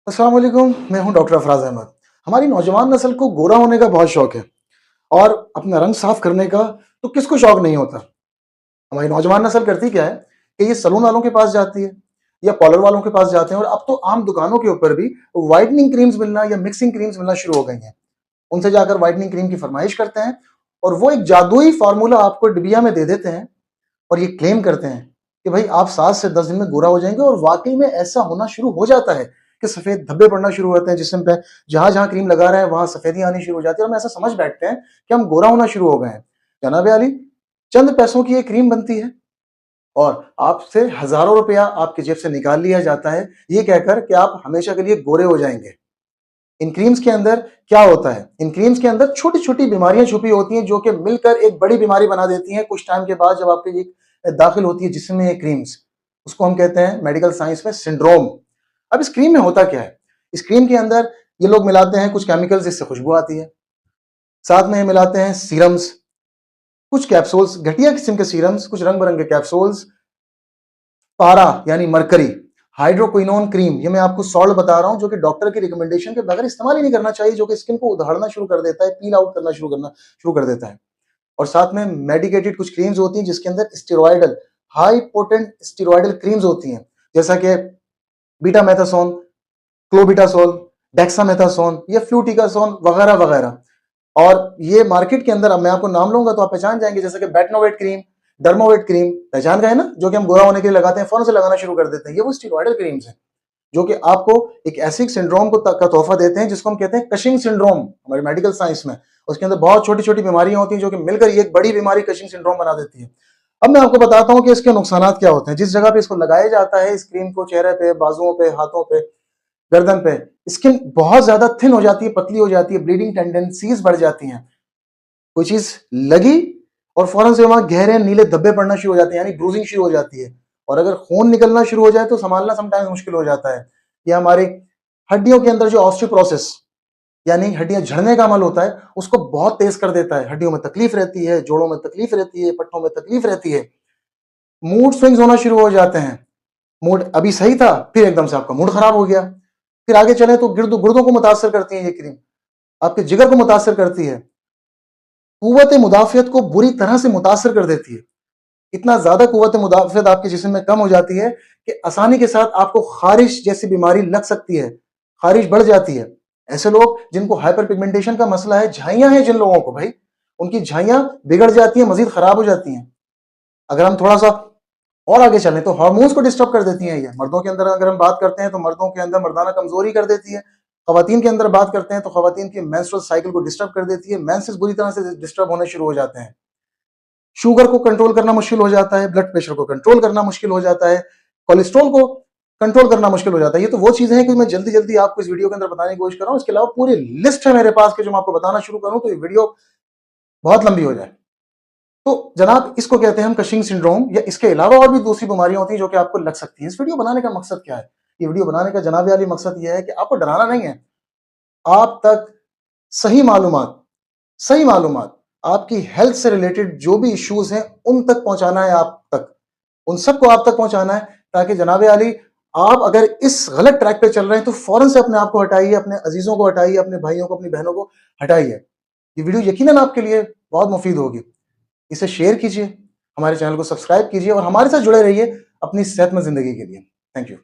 अस्सलाम वालेकुम, मैं हूं डॉक्टर अफराज अहमद। हमारी नौजवान नस्ल को गोरा होने का बहुत शौक है और अपना रंग साफ करने का तो किसको शौक नहीं होता। हमारी नौजवान नस्ल करती क्या है कि ये सलून वालों के पास जाती है या पार्लर वालों के पास जाते हैं और अब तो आम दुकानों के ऊपर भी व्हाइटनिंग क्रीम्स मिलना या मिक्सिंग क्रीम्स मिलना शुरू हो गई हैं। उनसे जाकर व्हाइटनिंग क्रीम की फरमाइश करते हैं और वो एक जादुई फार्मूला आपको डिबिया में दे देते हैं और ये क्लेम करते हैं कि भाई आप 7 से 10 दिन में गोरा हो जाएंगे और वाकई में ऐसा होना शुरू हो जाता है कि सफेद धब्बे पड़ना शुरू होते हैं जिस्म पे। जहां जहां क्रीम लगा रहे हैं वहां सफेदी आनी शुरू हो जाती है और हम ऐसा समझ बैठते हैं कि हम गोरा होना शुरू हो गए हैं। जनाब आली, चंद पैसों की एक क्रीम बनती है और आपसे हजारों रुपया आपकी जेब से निकाल लिया जाता है ये कहकर कि आप हमेशा के लिए गोरे हो जाएंगे। इन क्रीम्स के अंदर क्या होता है? इन क्रीम्स के अंदर छोटी छोटी बीमारियां छुपी होती हैं जो कि मिलकर एक बड़ी बीमारी बना देती हैं कुछ टाइम के बाद। जब आपके ये दाखिल होती है जिसमें ये क्रीम्स, उसको हम कहते हैं मेडिकल साइंस में सिंड्रोम। अब इस क्रीम में होता क्या है? इस क्रीम के अंदर ये लोग मिलाते हैं कुछ केमिकल्स जिससे खुशबू आती है, साथ में ये मिलाते हैं सीरम्स, कुछ कैप्सूल्स, घटिया किस्म के सीरम्स, कुछ रंग बिरंगे कैप्सूल्स, पारा यानी मरकरी, हाइड्रोक्विनोन क्रीम। ये मैं आपको सॉल्ट बता रहा हूं जो कि डॉक्टर की रिकमेंडेशन के बगैर इस्तेमाल ही नहीं करना चाहिए, जो कि स्किन को उधाड़ना शुरू कर देता है, पील आउट करना शुरू कर देता है। और साथ में मेडिकेटेड कुछ क्रीम्स होती हैं जिसके अंदर steroidal, high potent steroidal creams होती हैं, जैसा कि बीटा मेथासोन, क्लोबिटासोल, डेक्सामेथासोन या फ्लूटिकासोन वगैरह वगैरह। और ये मार्केट के अंदर, अब मैं आपको नाम लूंगा तो आप पहचान जाएंगे, जैसे कि बेटनोवेट क्रीम, डर्मोवेट क्रीम, पहचान गए ना, जो कि हम गोरा होने के लिए लगाते हैं, फौरन से लगाना शुरू कर देते हैं। ये वो स्टेरॉयडल क्रीम्स हैं जो कि आपको एक ऐसी सिंड्रोम का तोहफा देते हैं जिसको हम कहते हैं कशिंग सिंड्रोम हमारे मेडिकल साइंस में। उसके अंदर बहुत छोटी छोटी बीमारियां होती हैं जो कि मिलकर ये एक बड़ी बीमारी कशिंग सिंड्रोम बना देती है। अब मैं आपको बताता हूं कि इसके नुकसान क्या होते हैं। जिस जगह पे इसको लगाया जाता है, इस क्रीम को, चेहरे पे, बाजुओं पे, हाथों पे, गर्दन पे, स्किन बहुत ज्यादा थिन हो जाती है, पतली हो जाती है, ब्लीडिंग टेंडेंसीज बढ़ जाती हैं। कोई चीज लगी और फौरन से वहां गहरे नीले धब्बे पड़ना शुरू हो जाते हैं, यानी ब्रूजिंग शुरू हो जाती है। और अगर खून निकलना शुरू हो जाए तो संभालना समटाइम्स मुश्किल हो जाता है। या हमारी हड्डियों के अंदर जो ऑस्टियोपोरोसिस यानी हड्डियां झड़ने का अमल होता है उसको बहुत तेज कर देता है। हड्डियों में तकलीफ रहती है, जोड़ों में तकलीफ रहती है, पट्टों में तकलीफ रहती है, मूड स्विंग्स होना शुरू हो जाते हैं। मूड अभी सही था, फिर एकदम से आपका मूड खराब हो गया। फिर आगे चले तो गुर्दों को मुतासर करती है ये क्रीम, आपके जिगर को मुतासर करती है, कुव्वत मुदाफियत को बुरी तरह से मुतासर कर देती है। इतना ज्यादा कुव्वत मुदाफियत आपके जिस्म में कम हो जाती है कि आसानी के साथ आपको खारिश जैसी बीमारी लग सकती है, खारिश बढ़ जाती है। ऐसे लोग जिनको हाइपर पिगमेंटेशन का मसला है, झाइयां हैं जिन लोगों को, भाई उनकी झाइयां बिगड़ जाती हैं, मजीद खराब हो जाती हैं। अगर हम थोड़ा सा और आगे चलें तो हार्मोन्स को डिस्टर्ब कर देती हैं। ये मर्दों के अंदर अगर हम बात करते हैं तो मर्दों के अंदर मर्दाना कमजोरी कर देती है। खवातीन के अंदर बात करते हैं तो खवातीन की मेंस्ट्रुअल साइकिल को डिस्टर्ब कर देती है, मेंसेस बुरी तरह से डिस्टर्ब होने शुरू हो जाते हैं। शुगर को कंट्रोल करना मुश्किल हो जाता है, ब्लड प्रेशर को कंट्रोल करना मुश्किल हो जाता है, कोलेस्ट्रॉल को कंट्रोल करना मुश्किल हो जाता है। ये तो वो चीजें हैं कि मैं जल्दी जल्दी आपको इस वीडियो के अंदर बताने की कोशिश कर रहा हूं। इसके अलावा पूरी लिस्ट है मेरे पास कि जो मैं आपको बताना शुरू करूं तो ये वीडियो बहुत लंबी हो जाए। तो जनाब, इसको कहते हैं हम कशिंग सिंड्रोम, या इसके अलावा और भी दूसरी बीमारियां होती हैं जो कि आपको लग सकती हैं। इस वीडियो बनाने का मकसद क्या है? ये वीडियो बनाने का जनाब वाली मकसद यह है कि आपको डराना नहीं है, आप तक सही मालूमात, सही मालूमात, आपकी हेल्थ से रिलेटेड जो भी इश्यूज हैं उन तक पहुंचाना है, आप तक, उन सबको आप तक पहुंचाना है, ताकि जनाब आली आप अगर इस गलत ट्रैक पे चल रहे हैं तो फौरन से अपने आप को हटाइए, अपने अजीजों को हटाइए, अपने भाइयों को, अपनी बहनों को हटाइए। ये वीडियो यकीनन आपके लिए बहुत मुफीद होगी। इसे शेयर कीजिए, हमारे चैनल को सब्सक्राइब कीजिए और हमारे साथ जुड़े रहिए अपनी सेहतमंद जिंदगी के लिए। Thank you.